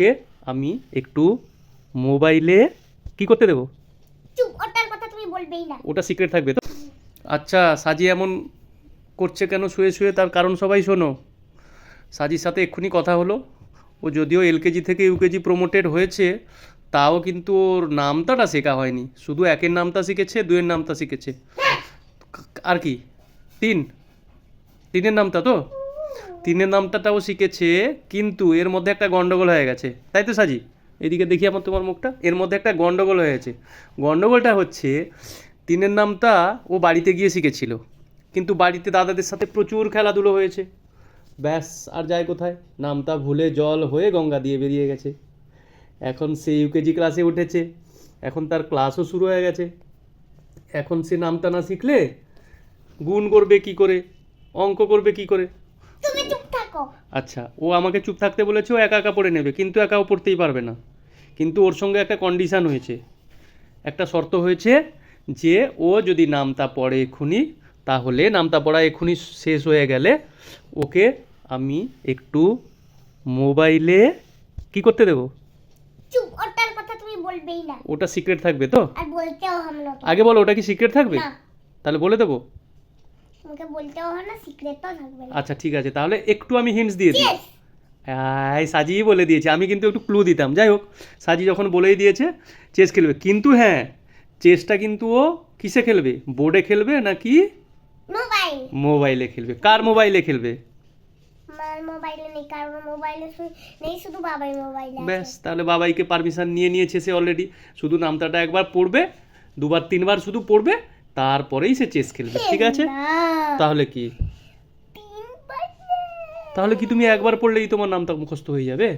ওকে আমি একটু মোবাইলে কি করতে দেবো? চুপ, ওটার কথা তুমি বলবেই না। ওটা সিক্রেট থাকবে তো? আচ্ছা, সাজি এমন করছে কেন শুয়ে শুয়ে, তার কারণ সবাই শোনো। সাজির সাথে এক্ষুনি কথা হলো। ও যদিও এলকেজি থেকে ইউকেজি প্রমোটেড হয়েছে, তাও কিন্তু ওর নামতাটা শেখা হয়নি। শুধু একের নামতা শিখেছে, দুয়ের নামতা শিখেছে। আর কি তিন, তিনের নামতা তো, তিনের নামটাও শিখেছে, কিন্তু এর মধ্যে একটা গন্ডগোল হয়ে গেছে, তাই তো সাজি? এদিকে দেখি আমার তোমার মুখটা। এর মধ্যে একটা গন্ডগোল হয়েছে। গন্ডগোলটা হচ্ছে, তিনের নামটা ও বাড়িতে গিয়ে শিখেছিল, কিন্তু বাড়িতে দাদাদের সাথে প্রচুর খেলাধুলো হয়েছে, ব্যাস আর যায় কোথায়, নামটা ভুলে জল হয়ে গঙ্গা দিয়ে বেরিয়ে গেছে। এখন সে ইউকেজি ক্লাসে উঠেছে, এখন তার ক্লাসও শুরু হয়ে গেছে। এখন সে নামটা না শিখলে গুণ করবে কি করে, অঙ্ক করবে কি করে? তুমি চুপ থাকো। আচ্ছা, ও আমাকে চুপ থাকতে বলেছে, ও একা একা পড়ে নেবে, কিন্তু একাও পড়তেই পারবে না। কিন্তু ওর সঙ্গে একটা কন্ডিশান হয়েছে, একটা শর্ত হয়েছে, যে ও যদি নামতা পড়ে এক্ষুনি, তাহলে নামতা পড়া এক্ষুনি শেষ হয়ে গেলে ওকে আমি একটু মোবাইলে কি করতে দেবো? চুপ, ওটার কথা তুমি বলবেই না। ওটা সিক্রেট থাকবে তো? আর বলতেও হবে না। আগে বলো, ওটা কি সিক্রেট থাকবে? না, তাহলে বলে দেবো? তোমাকে বলতেও হবে না, সিক্রেটও থাকবে না। আচ্ছা ঠিক আছে, তাহলে একটু আমি হিন্টস দিয়ে দিই। Yes! এই সাজিই বলে দিয়েছে, আমি কিন্তু একটু ক্লু দিতাম। যাই হোক, সাজি যখন বলেই দিয়েছে চেস খেলবে, কিন্তু হ্যাঁ, চেসটা কিন্তু ও কিসে খেলবে? বোর্ডে খেলবে নাকি মোবাইল। মোবাইলে খেলবে? কার মোবাইলে খেলবে? আমার মোবাইলে নেই, কারণ মোবাইলে নেই, শুধু বাবার মোবাইলে ব্যাস, আছে। তাহলে বাবাইকে পারমিশন নিয়ে নিয়েছে সে অলরেডি। শুধু নামটাটা একবার পড়বে, দুবার তিনবার শুধু পড়বে, তারপরেই সে চেস খেলবে, ঠিক আছে? না, তাহলে কি, তিনবার না। তাহলে কি তুমি একবার পড়লেই তোমার নামটা মুখস্থ হয়ে যাবে?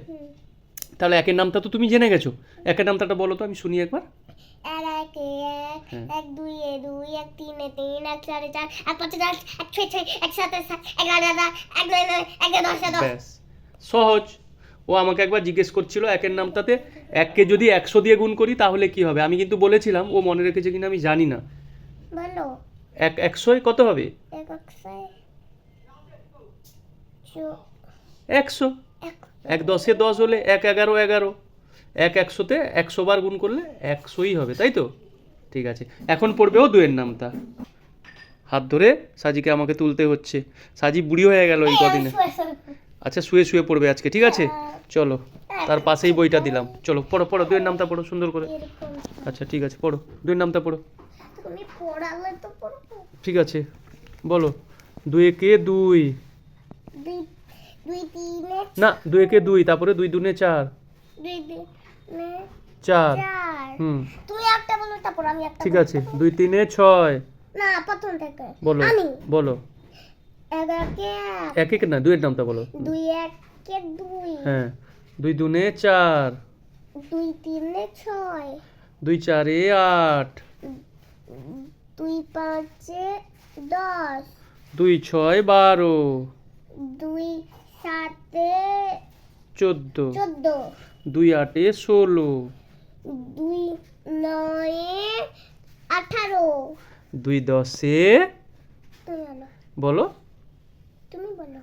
তাহলে একের নামটা তো তুমি জেনে গেছো, একের নামটাটা বলো তো, আমি শুনি একবার। এক একে এক, হ্যাঁ। এক দুই এ দুই, এক তিনে তিন, এক চারে চার, এক পাঁচে পাঁচ, এক ছয় ছয়, এক সাতে সাত, এক আটে আট, এক নয় নয়, এক দশে দশ। ব্যাস, সহজ। ও আমাকে একবার জিজ্ঞেস করছিল একের নামটাতে এককে যদি 100 দিয়ে গুণ করি তাহলে কি হবে। আমি কিন্তু বলেছিলাম, ও মনে রেখেছে কিনা আমি জানি না। বলো। এক 100 কত হবে? এক একশায় চো- 100। এক এক 10-এ 10 হলে, এক 11 11, এক 100-তে 100 বার গুণ করলে 100ই হবে, তাই তো? ঠিক আছে, এখন পড়বে ও দুয়ের নামটা। হাত ধরে সাজিকে আমাকে তুলতে হচ্ছে, সাজি বুড়ি হয়ে গেল এই কদিনে। শুয়ে শুয়ে। আচ্ছা, শুয়ে শুয়ে পড়বে আজকে, ঠিক আছে? চলো, তার পাশেই বইটা দিলাম, চলো পড়ো পড়ো, দুয়ের নামটা পড়ো সুন্দর করে। এরকম। আচ্ছা ঠিক আছে, পড়ো, দুয়ের নামটা পড়ো। তুমি পড়ালে তো পড়বো। ঠিক আছে, বলো। 2 একে 2, দুই দুই তিনে না 2 একে 2, তারপরে 2 দুনে 4, দুই তিনে 4। চার। হুম, তুমি একটা বলো, তারপর আমি একটা ঠিক বলবো। আছে, 2 3-এ 6, না, প্রথম থেকে বলো আমি বলো। এক একে এক, এক এক না, দুয়ের নামটা বলো। দুই একে দুই, হ্যাঁ, 2 দুনে 4, দুই তিনে ছয়, 2 4-এ 8, দুই পাঁচে 10, 2 6 12, দুই সাতে 14, 14, 2 8-এ 16, দুই নয়ে 18। 2 10-এ তুমি বলো, বলো তুমি বলো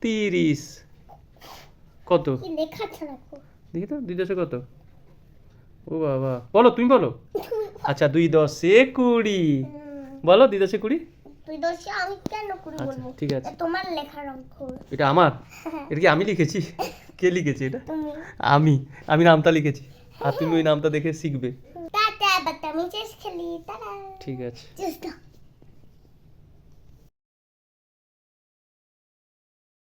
30। কত কি লেখা আছে দেখো। দেখি তো, 2 10-এ কত? ও বাবা, বলো তুমি বলো। তুমি আচ্ছা, 2 10-এ 20, বলো 2 10-এ 20। তুই দোষী, আমি কেন করি আচ্ছা বলবো? ঠিক আছে, এটা তোমার লেখার অঙ্ক। এটা আমার? এটা কি আমি লিখেছি? কে লিখেছে এটা? তুমি আমি আমি নামটা লিখেছি, আর তুমি ওই নামটা দেখে শিখবে। টাটা, বাট আমি চেস খেলি। টাটা। ঠিক আছে। চেষ্টা